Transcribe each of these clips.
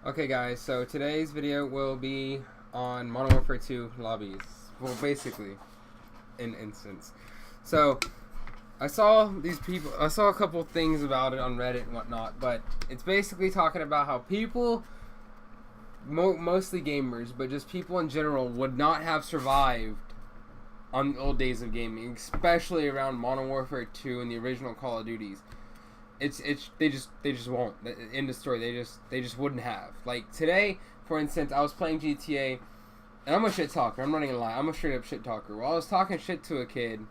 Okay guys, so today's video will be on Modern Warfare 2 lobbies. Well, basically, in instance. So, I saw a couple things about it on Reddit and whatnot, but it's basically talking about how people, mostly gamers, but just people in general, would not have survived on the old days of gaming, especially around Modern Warfare 2 and the original Call of Duties. They just won't. End of story. They just wouldn't have. Like today, for instance, I was playing GTA, and I'm a shit talker. I'm not gonna lie. I'm a straight up shit talker. Well, I was talking shit to a kid,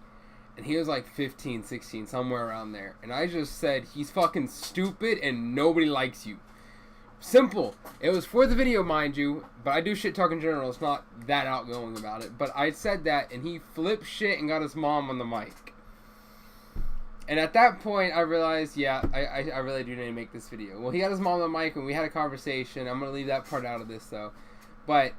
and he was like 15, 16, somewhere around there, and I just said he's fucking stupid and nobody likes you. Simple. It was for the video, mind you, but I do shit talk in general. It's not that outgoing about it. But I said that, and he flipped shit and got his mom on the mic. And at that point, I realized, yeah, I really do need to make this video. Well, he got his mom on the mic, and we had a conversation. I'm going to leave that part out of this, though. But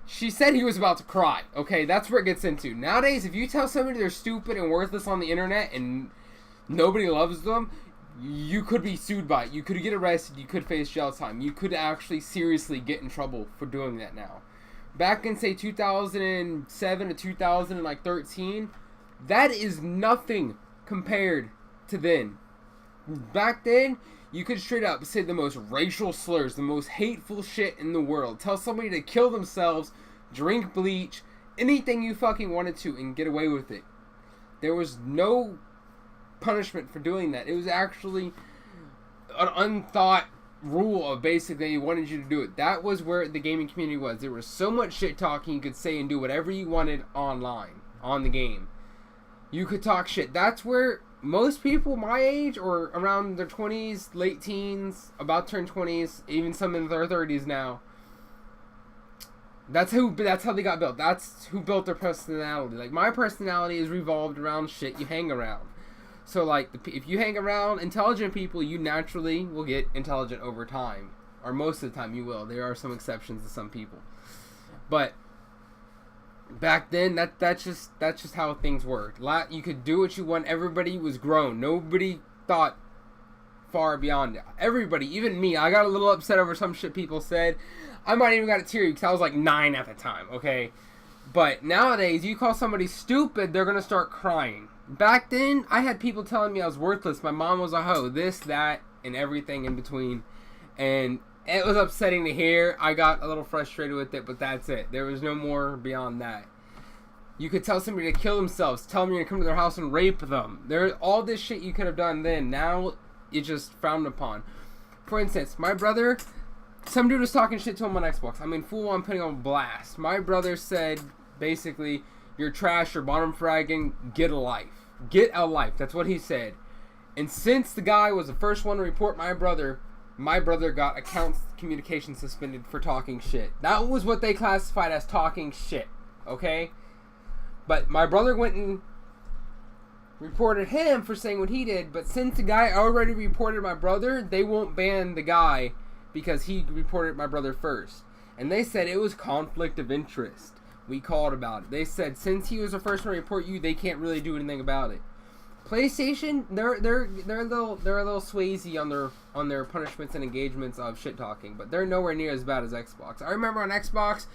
she said he was about to cry. Okay, that's where it gets into. Nowadays, if you tell somebody they're stupid and worthless on the internet and nobody loves them, you could be sued by it. You could get arrested. You could face jail time. You could actually seriously get in trouble for doing that now. Back in, say, 2007 to 2013, that is nothing compared to then. Back then, you could straight up say the most racial slurs, the most hateful shit in the world. Tell somebody to kill themselves, drink bleach, anything you fucking wanted to, and get away with it. There was no punishment for doing that. It was actually an unthought rule of basically they wanted you to do it. That was where the gaming community was. There was so much shit talking you could say and do whatever you wanted online, on the game. You could talk shit. That's where most people my age or around their 20s, late teens, about to turn 20s, even some in their 30s now. That's how they got built. That's who built their personality. Like my personality is revolved around shit you hang around. So like if you hang around intelligent people, you naturally will get intelligent over time, or most of the time you will. There are some exceptions to some people, but back then, that's just how things worked. You could do what you want. Everybody was grown. Nobody thought far beyond it. Everybody, even me, I got a little upset over some shit people said. I might even got a teary because I was like 9 at the time, okay? But nowadays, you call somebody stupid, they're going to start crying. Back then, I had people telling me I was worthless. My mom was a hoe. This, that, and everything in between. And it was upsetting to hear. I got a little frustrated with it, but that's it. There was no more beyond that. You could tell somebody to kill themselves. Tell them you're going to come to their house and rape them. There's all this shit you could have done then. Now, it's just frowned upon. For instance, my brother, some dude was talking shit to him on Xbox. I mean, full on putting on blast. My brother said, basically, you're trash, you're bottom fragging, get a life. Get a life. That's what he said. And since the guy was the first one to report my brother got account communication suspended for talking shit. That was what they classified as talking shit. Okay? But my brother went and reported him for saying what he did. But since the guy already reported my brother, they won't ban the guy because he reported my brother first. And they said it was conflict of interest. We called about it. They said since he was the first one to report you, they can't really do anything about it. PlayStation, they're a little swazy on their punishments and engagements of shit talking, but they're nowhere near as bad as Xbox. I remember on Xbox,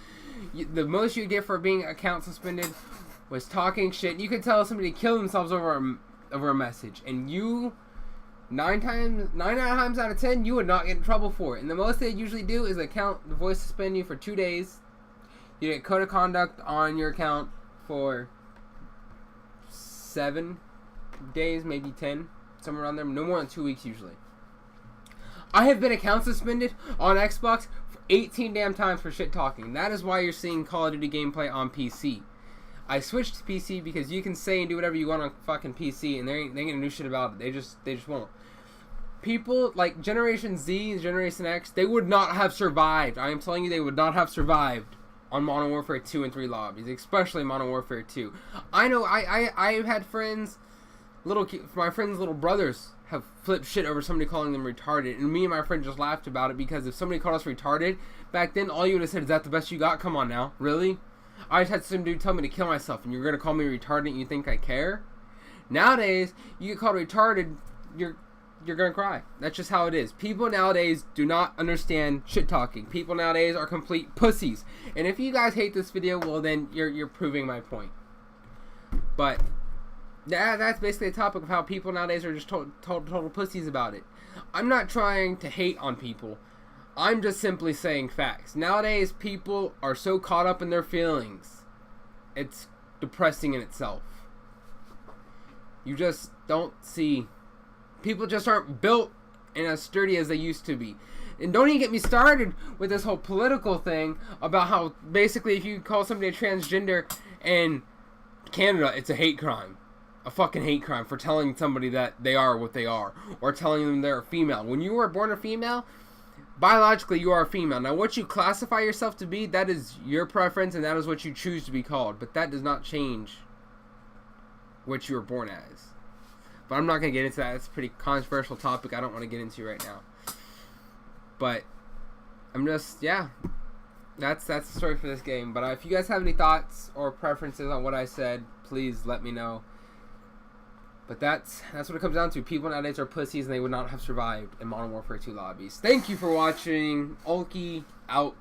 the most you get for being account suspended was talking shit. You could tell somebody to kill themselves over a message, and you 9 times out of 10 you would not get in trouble for it. And the most they usually do is the voice suspend you for 2 days. You get code of conduct on your account for 7 days, maybe 10, somewhere around there. No more than 2 weeks usually. I have been account suspended on Xbox for 18 damn times for shit talking. That is why you're seeing Call of Duty gameplay on PC. I switched to PC because you can say and do whatever you want on fucking PC, and they ain't gonna do shit about it. They just won't. People like Generation Z, Generation X, they would not have survived. I am telling you, they would not have survived on Modern Warfare 2 and 3 lobbies, especially Modern Warfare 2. I know I've had friends, my friends' little brothers have flipped shit over somebody calling them retarded, and me and my friend just laughed about it because if somebody called us retarded back then, all you would have said, is that the best you got? Come on now, really? I just had some dude tell me to kill myself, and you're gonna call me retarded and you think I care? Nowadays, you get called retarded, you're gonna cry. That's just how it is. People nowadays do not understand shit talking. People nowadays are complete pussies. And if you guys hate this video, well then you're proving my point. But that's basically the topic of how people nowadays are just total pussies about it. I'm not trying to hate on people. I'm just simply saying facts. Nowadays, people are so caught up in their feelings. It's depressing in itself. You just don't see. People just aren't built and as sturdy as they used to be. And don't even get me started with this whole political thing about how basically if you call somebody a transgender in Canada, it's a hate crime. A fucking hate crime for telling somebody that they are what they are. Or telling them they're a female. When you were born a female, biologically you are a female. Now what you classify yourself to be, that is your preference and that is what you choose to be called. But that does not change what you were born as. But I'm not going to get into that. It's a pretty controversial topic I don't want to get into right now. But I'm just, yeah. That's the story for this game. But if you guys have any thoughts or preferences on what I said, please let me know. But that's what it comes down to. People nowadays are pussies and they would not have survived in Modern Warfare 2 lobbies. Thank you for watching. Ulky out.